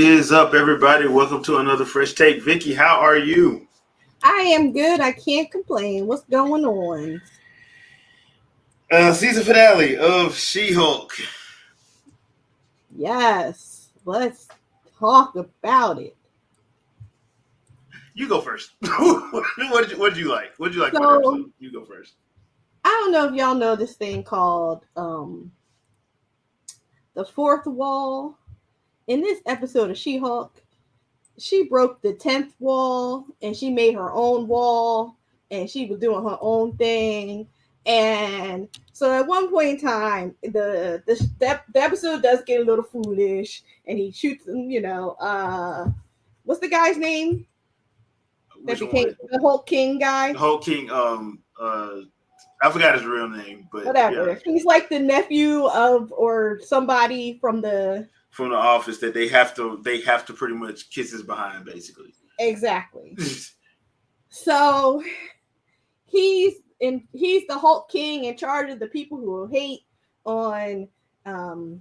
is up, everybody? Welcome to another Fresh Take. Vicky, how are you? I am good. I can't complain. What's going on? Season finale of She-Hulk. Yes, let's talk about it. You go first. What did you like? What did you like about the So, episode? You go first. I don't know if y'all know this thing called the fourth wall. In this episode of She-Hulk, she broke the 10th wall and she made her own wall and she was doing her own thing. And so at one point in time, the episode does get a little foolish and he shoots them, what's the guy's name that Which one? became the Hulk King guy? The Hulk King. I forgot his real name, but Whatever. yeah, He's like the nephew of or somebody from the office that they have to pretty much kiss his behind, basically. exactly. So he's the Hulk King in charge of the people who hate on who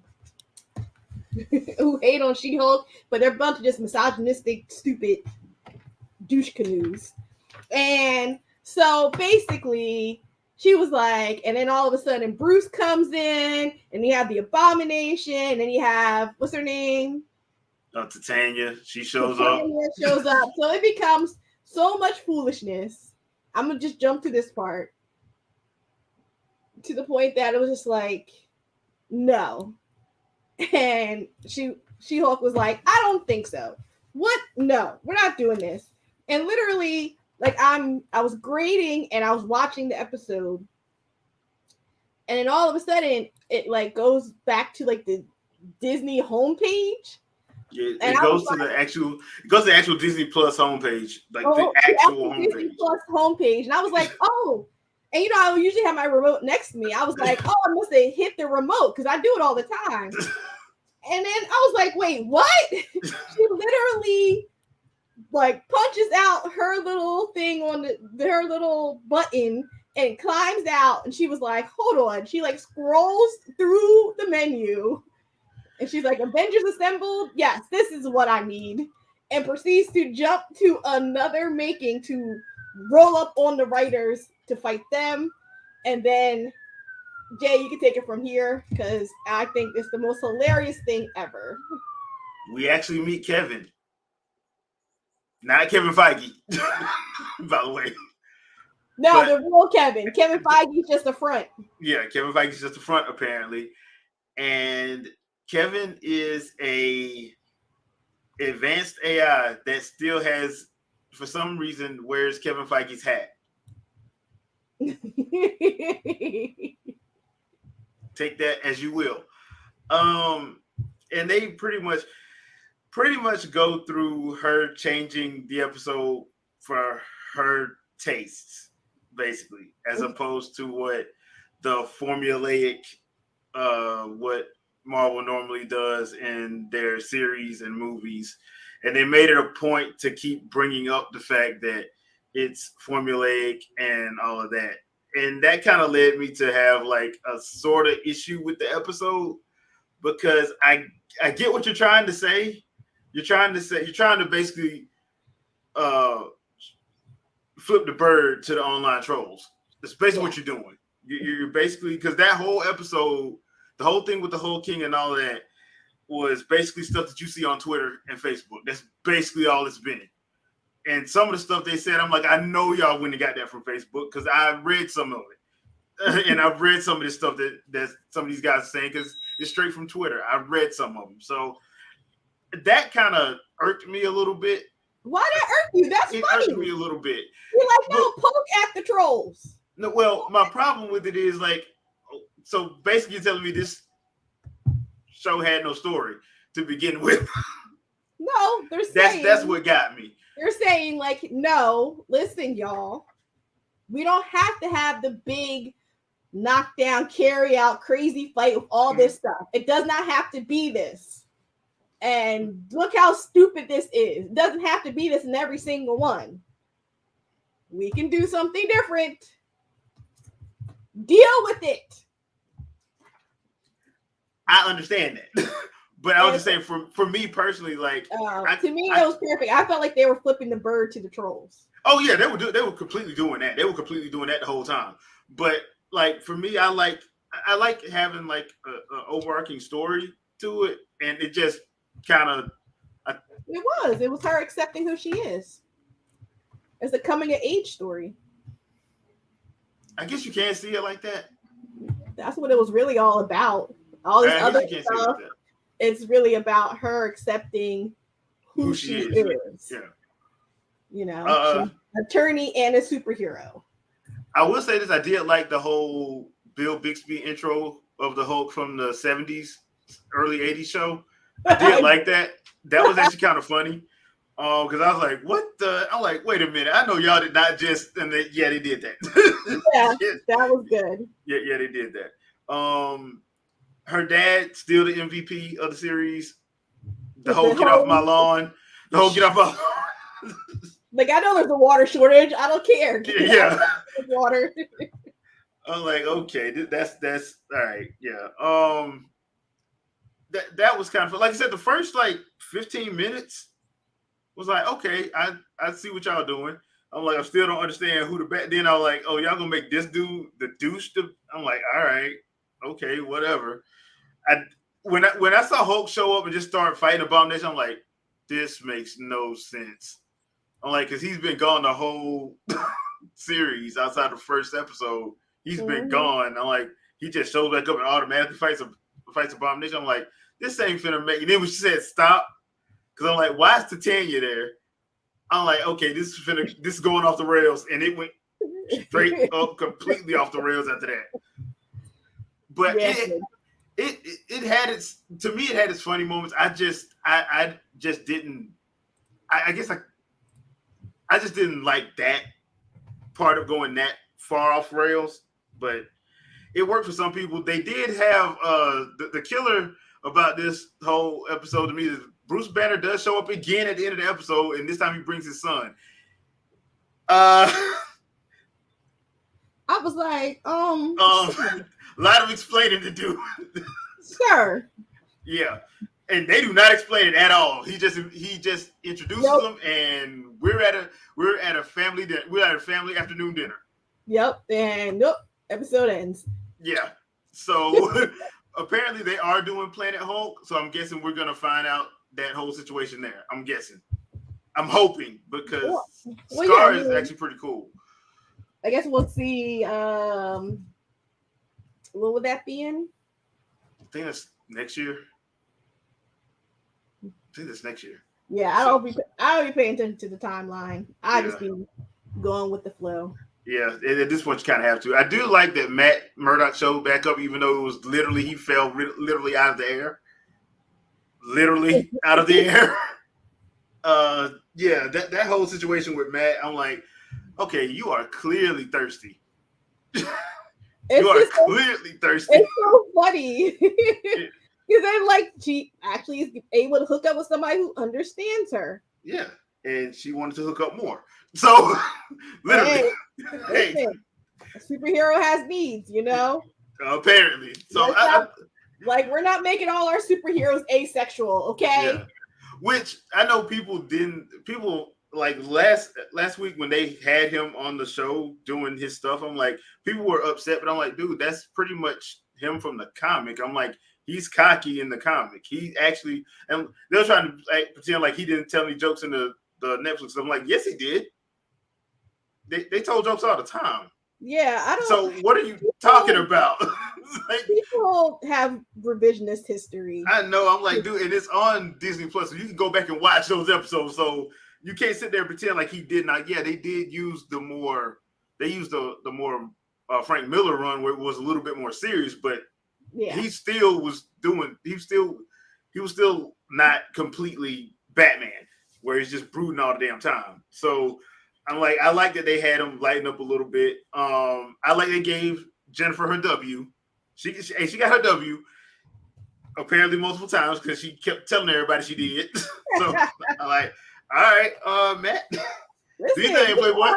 hate on She-Hulk, but they're a bunch of just misogynistic, stupid douche canoes. And so basically she was like, and then all of a sudden Bruce comes in and you have the Abomination and you have what's her name? Titania, she shows Titania up. shows up. So it becomes so much foolishness. I'm gonna just jump to this part. To the point that it was just like, no. And She-Hulk was like, I don't think so. What? No, we're not doing this. And literally, like I was grading and I was watching the episode, and then all of a sudden it like goes back to like the Disney homepage. Yeah, And it goes to the actual Disney Plus homepage, like the actual homepage. Disney Plus homepage. And I was like, oh. And I usually have my remote next to me. I was like, oh, I must have hit the remote because I do it all the time. And then I was like, wait, what? She literally like punches out her little thing on her little button and climbs out. And she was like, hold on. She like scrolls through the menu and she's like, Avengers Assembled. Yes, this is what I need. And proceeds to jump to another making to roll up on the writers to fight them. And then Jay, you can take it from here because I think it's the most hilarious thing ever. We actually meet Kevin. Not Kevin Feige, by the way. No, the real Kevin. Kevin Feige's just a front. Yeah, Kevin Feige's just a front, apparently. And Kevin is a advanced AI that still has, for some reason, wears Kevin Feige's hat. Take that as you will. And they pretty much go through her changing the episode for her tastes, basically, as opposed to what the formulaic what Marvel normally does in their series and movies. And they made it a point to keep bringing up the fact that it's formulaic and all of that. And that kind of led me to have like a sort of issue with the episode, because I get what you're trying to say. You're trying to basically flip the bird to the online trolls. That's basically what you're doing. You're basically, because that whole episode, the whole thing with the Hulk King and all that was basically stuff that you see on Twitter and Facebook. That's basically all it's been. And some of the stuff they said, I'm like, I know y'all wouldn't have got that from Facebook because I read some of it. And I've read some of this stuff that some of these guys are saying because it's straight from Twitter. I've read some of them. So that kind of irked me a little bit. Why that irked you? That's funny. It irked me a little bit. You're like, no, poke at the trolls. No, well, my problem with it is like, so basically you're telling me this show had no story to begin with. No, they're saying that's what got me. They're saying like, no, listen, y'all, we don't have to have the big knockdown, carry out, crazy fight with all this stuff. It does not have to be this. And look how stupid this is. It doesn't have to be this in every single one. We can do something different. Deal with it. I understand that. But I was just saying, for me personally, like to me, it was perfect. I felt like they were flipping the bird to the trolls. Oh yeah, they were completely doing that. They were completely doing that the whole time. But like for me, I like having like a overarching story to it, and it just kind of. It was her accepting who she is. It's a coming of age story. I guess you can't see it like that. That's what it was really all about. All this other stuff. It's really about her accepting who she is. Yeah. You know, she's an attorney and a superhero. I will say this: I did like the whole Bill Bixby intro of the Hulk from the 70s, early 80s show. I did like that. That was actually kind of funny. Because I was like, what the? I'm like, wait a minute. I know y'all did not just, and they did that. Yeah, that was good. Yeah, they did that. Her dad still the MVP of the series. The whole get off my lawn. The whole get off my lawn. Like, I know there's a water shortage. I don't care. Yeah. Water. I'm like, okay, that's all right. Yeah. That was kind of, like I said, the first like 15 minutes was like, okay, I see what y'all doing. I'm like, I still don't understand who the bad. Then I was like, oh, y'all gonna make this dude the douche. I'm like, all right, okay, whatever. When I saw Hulk show up and just start fighting Abomination, I'm like, this makes no sense. I'm like, because he's been gone the whole series outside the first episode. He's been gone. I'm like, he just shows back up and automatically fights Abomination. I'm like, this ain't finna make. And then when she said stop, because I'm like, why is Titania there? I'm like, okay, this is going off the rails, and it went straight up, completely off the rails after that. But it had its, to me, it had its funny moments. I just didn't. I guess I just didn't like that part of going that far off rails, but it worked for some people. They did have the killer about this whole episode to me is Bruce Banner does show up again at the end of the episode, and this time he brings his son. I was like, a lot of explaining to do. Sir. Yeah. And they do not explain it at all. He just introduces them, and we're at a family afternoon dinner. Yep, and episode ends. Yeah. So apparently they are doing Planet Hulk. So I'm guessing we're gonna find out that whole situation there. I'm guessing. I'm hoping, because Scar is actually pretty cool. I guess we'll see. What would that be in? I think that's next year. I think that's next year. Yeah, I don't be paying attention to the timeline. I just be going with the flow. Yeah, at this point you kind of have to. I do like that Matt Murdock showed back up, even though it was literally he fell literally out of the air. Literally out of the air. Yeah, that whole situation with Matt, I'm like, okay, you are clearly thirsty. You are clearly thirsty. It's so funny. Because then, like, she actually is able to hook up with somebody who understands her. Yeah, and she wanted to hook up more. So, literally, hey, a superhero has needs, you know? Apparently. So, we're not making all our superheroes asexual, okay? Yeah. Which I know people like last week when they had him on the show doing his stuff, I'm like, people were upset, but I'm like, dude, that's pretty much him from the comic. I'm like, he's cocky in the comic. He actually, and they're trying to pretend like he didn't tell any jokes in the Netflix. I'm like, yes, he did. They told jokes all the time. Yeah, I don't. So what are you talking about? Like, people have revisionist history. I know. I'm like, dude, and it's on Disney Plus, so you can go back and watch those episodes. So you can't sit there and pretend like he did not. Yeah, they did use the more Frank Miller run where it was a little bit more serious, but he still was doing. He was still not completely Batman, where he's just brooding all the damn time. So I'm like, I like that they had him lighten up a little bit. I like they gave Jennifer her W. She got her W apparently multiple times because she kept telling everybody she did. So I'm like, all right, Matt. Do you think Playboy?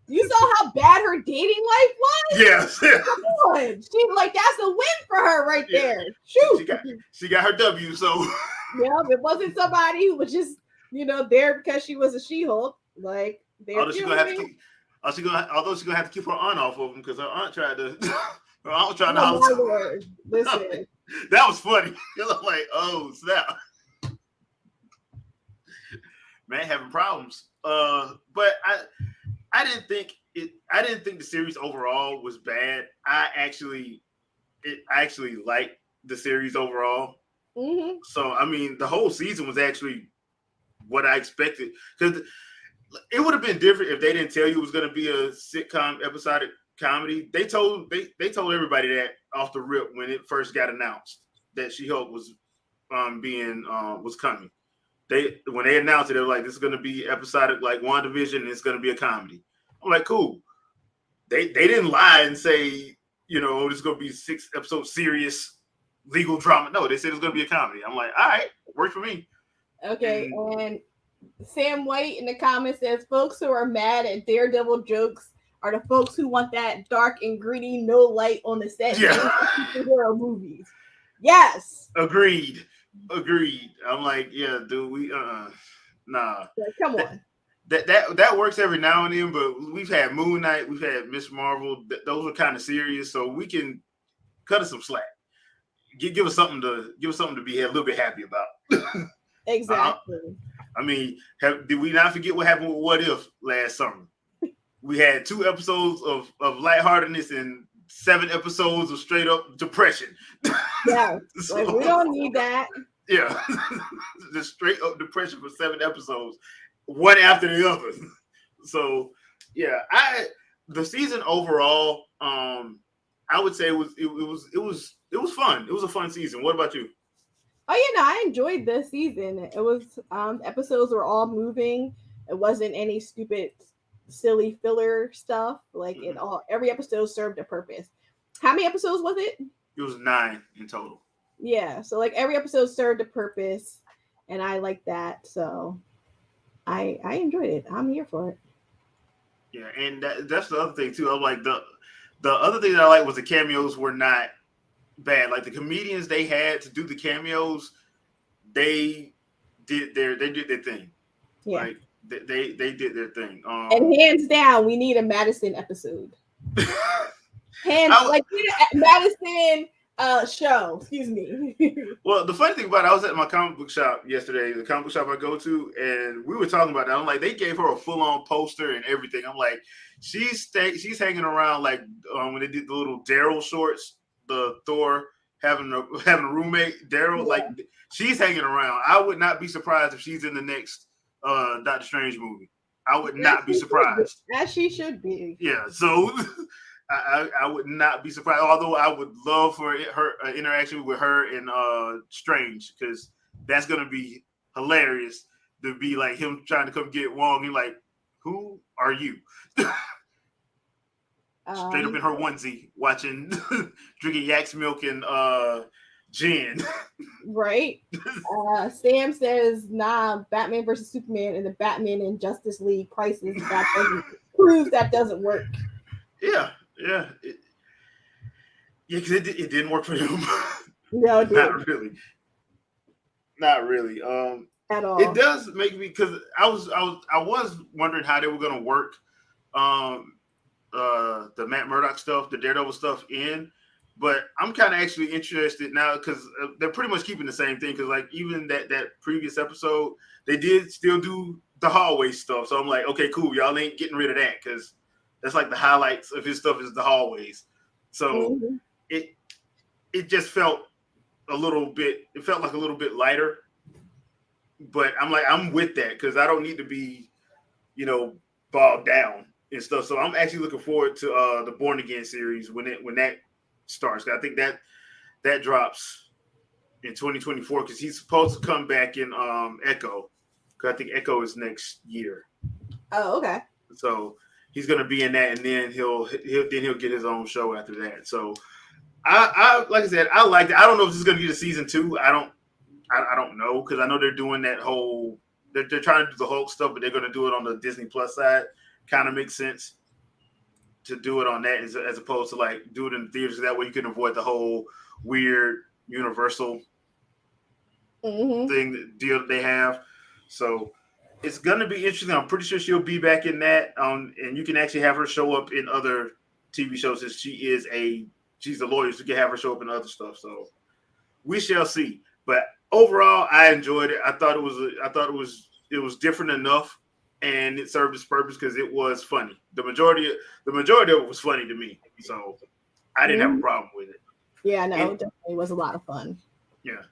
You saw how bad her dating life was? Yes. Come on. She like that's a win for her right there. Shoot. She got her W, so Yeah, it wasn't somebody who was just, there because she was a She-Hulk. Like although she's gonna have to keep her aunt off of him because her aunt tried to her aunt was trying to Oh my holler. Lord. Listen. That was funny. I'm like, oh snap. Man having problems. But I didn't think the series overall was bad. I actually liked the series overall. Mm-hmm. So I mean, the whole season was actually what I expected, because it would have been different if they didn't tell you it was going to be a sitcom episodic comedy. They told everybody that off the rip when it first got announced that She-Hulk was was coming. When they announced it, they were like, this is going to be episodic like WandaVision, and it's going to be a comedy. I'm like, cool. They didn't lie and say, this is going to be 6-episode serious legal drama. No, they said it's going to be a comedy. I'm like, all right, works for me. Okay, and Sam White in the comments says, folks who are mad at Daredevil jokes are the folks who want that dark and gritty, no light on the set superhero movies. Yes. Agreed. I'm like, yeah, dude, we nah. Like, come on. That works every now and then, but we've had Moon Knight, we've had Miss Marvel. Those were kind of serious, so we can cut us some slack. Give us something to be a little bit happy about. Exactly. I mean, did we not forget what happened with What If last summer? We had 2 episodes of lightheartedness and 7 episodes of straight up depression. Yeah, like we don't need that. Yeah, the straight up depression for 7 episodes, one after the other. So yeah, the season overall, I would say it was fun. It was a fun season. What about you? Oh yeah, no, I enjoyed this season. It was episodes were all moving. It wasn't any stupid, silly filler stuff. Like every episode served a purpose. How many episodes was it? It was 9 in total. Yeah, so like every episode served a purpose, and I like that. So I enjoyed it. I'm here for it. Yeah, and that's the other thing too. I'm like the other thing that I like was the cameos were not bad. Like the comedians they had to do the cameos, they did their thing. Yeah, like they did their thing. And hands down, we need a Madison episode. Madison show. Excuse me. Well, the funny thing about it, I was at my comic book shop yesterday, the comic book shop I go to, and we were talking about that. I'm like, they gave her a full-on poster and everything. I'm like, she's hanging around like when they did the little Daryl shorts, the Thor having a roommate, Daryl, like she's hanging around. I would not be surprised if she's in the next Doctor Strange movie. I would not be surprised. As she should be. Yeah, so I would not be surprised. Although I would love for her interaction with her and Strange, because that's gonna be hilarious. To be like him trying to come get Wong. He's like, "Who are you?" Straight up in her onesie, watching, drinking Yak's milk and gin. Right. Sam says, "Nah, Batman versus Superman and the Batman and Justice League crisis proves that doesn't work." Yeah. Because it didn't work for him. No, it didn't. Not really. At all. It does make me, because I was wondering how they were going to work the Matt Murdock stuff, the Daredevil stuff in, but I'm kind of actually interested now because they're pretty much keeping the same thing. Because like even that previous episode, they did still do the hallway stuff. So I'm like, okay, cool, y'all ain't getting rid of that, because that's like the highlights of his stuff is the hallways. So it just felt a little bit. It felt like a little bit lighter. But I'm with that, because I don't need to be, bogged down and stuff. So I'm actually looking forward to the Born Again series when that starts. I think that drops in 2024, because he's supposed to come back in Echo. Because I think Echo is next year. Oh, okay. So he's gonna be in that, and then he'll get his own show after that. So I like I said, I liked it. I don't know if this is gonna be the season 2. I don't know, because I know they're doing that whole. They're trying to do the Hulk stuff, but they're gonna do it on the Disney Plus side. Kind of makes sense. to do it on that as opposed to like do it in the theaters. That way you can avoid the whole weird Universal deal that they have. So it's gonna be interesting. I'm pretty sure she'll be back in that. And you can actually have her show up in other TV shows since she's a lawyer, so you can have her show up in other stuff. So we shall see. But overall, I enjoyed it. I thought it was different enough, and it served its purpose because it was funny. The majority of it was funny to me, so I didn't have a problem with it. Yeah, no, it definitely was a lot of fun. Yeah,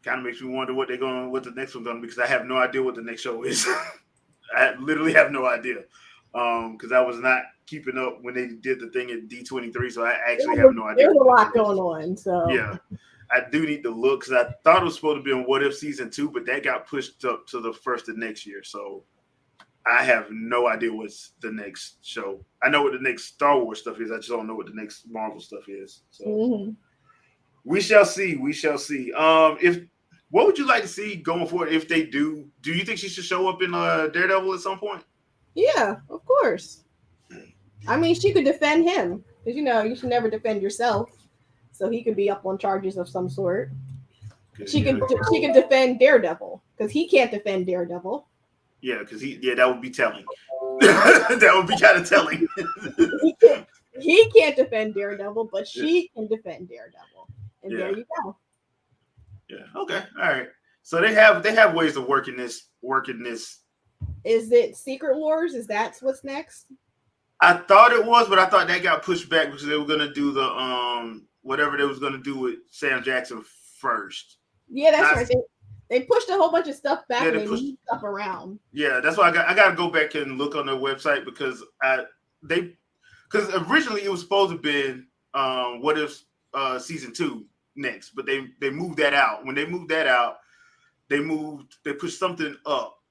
kind of makes me wonder what the next one's gonna be because I have no idea what the next show is. I literally have no idea because I was not keeping up when they did the thing at D23, so I actually have no idea. There's a lot going on, so yeah. I do need to look because I thought it was supposed to be on What If Season 2, but that got pushed up to the first of next year. So I have no idea what's the next show. I know what the next Star Wars stuff is. I just don't know what the next Marvel stuff is. So we shall see. We shall see. What would you like to see going forward if they do? Do you think she should show up in Daredevil at some point? Yeah, of course. I mean, she could defend him because you should never defend yourself. So he could be up on charges of some sort. She can defend Daredevil because he can't defend Daredevil. Yeah, because that would be telling. That would be kind of telling. he can't defend Daredevil, but she can defend Daredevil. And there you go. Yeah. Okay. All right. So they have ways of working this. Is it Secret Wars? Is that what's next? I thought it was, but I thought that got pushed back because they were gonna do the whatever they was gonna do with Sam Jackson first. Yeah, that's right. They pushed a whole bunch of stuff back and they moved stuff around. Yeah, that's why I got to go back and look on their website because originally it was supposed to be What If Season 2 next, but they moved that out. When they moved that out, they pushed something up,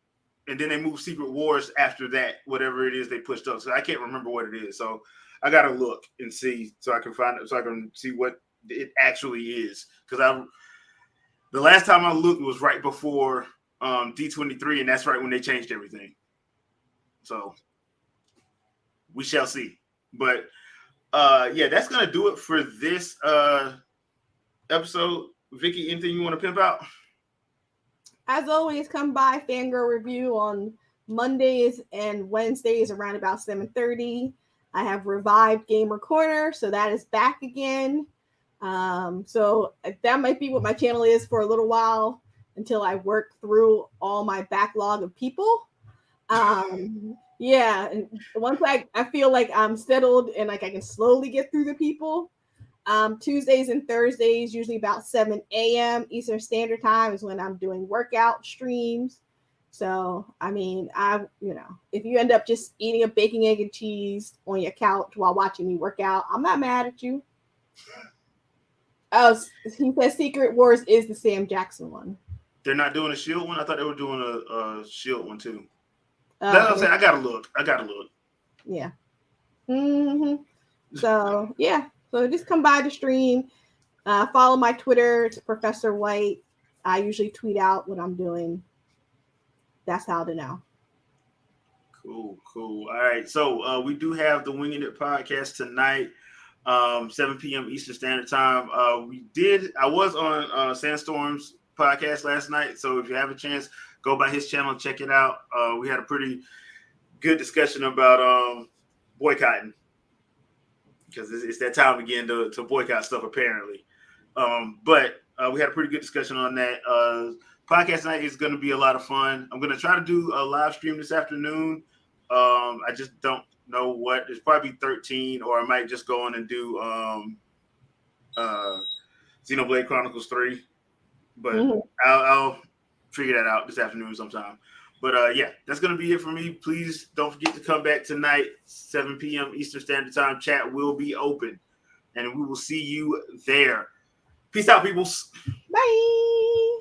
and then they moved Secret Wars after that. Whatever it is they pushed up, so I can't remember what it is. So I got to look and see so I can see what it actually is because the last time I looked was right before D23, and that's right when they changed everything. So we shall see. But that's gonna do it for this episode. Vicky, anything you want to pimp out? As always, come by Fangirl Review on Mondays and Wednesdays around about 7:30. I have revived Gamer Corner, so that is back again. So that might be what my channel is for a little while until I work through all my backlog of people. And once I feel like I'm settled and like I can slowly get through the people. Tuesdays and Thursdays, usually about 7 a.m. Eastern Standard Time is when I'm doing workout streams. So, I mean, if you end up just eating a bacon, egg, and cheese on your couch while watching me work out, I'm not mad at you. Oh, he says Secret Wars is the Sam Jackson one. They're not doing a S.H.I.E.L.D. one? I thought they were doing a S.H.I.E.L.D. one too. That's what I'm saying. I gotta look. Yeah. So, yeah. So just come by the stream. Follow my Twitter. It's Professor White. I usually tweet out what I'm doing. That's how to know. Cool. All right. So we do have the Winging It podcast tonight, 7 p.m. Eastern Standard Time. I was on Sandstorm's podcast last night. So if you have a chance, go by his channel and check it out. We had a pretty good discussion about boycotting because it's that time again to boycott stuff apparently. But we had a pretty good discussion on that. Podcast night is going to be a lot of fun. I'm going to try to do a live stream this afternoon. I just don't know what. It's probably 13, or I might just go on and do Xenoblade Chronicles 3. But I'll figure that out this afternoon sometime. But that's going to be it for me. Please don't forget to come back tonight, 7 p.m. Eastern Standard Time. Chat will be open, and we will see you there. Peace out, peoples. Bye.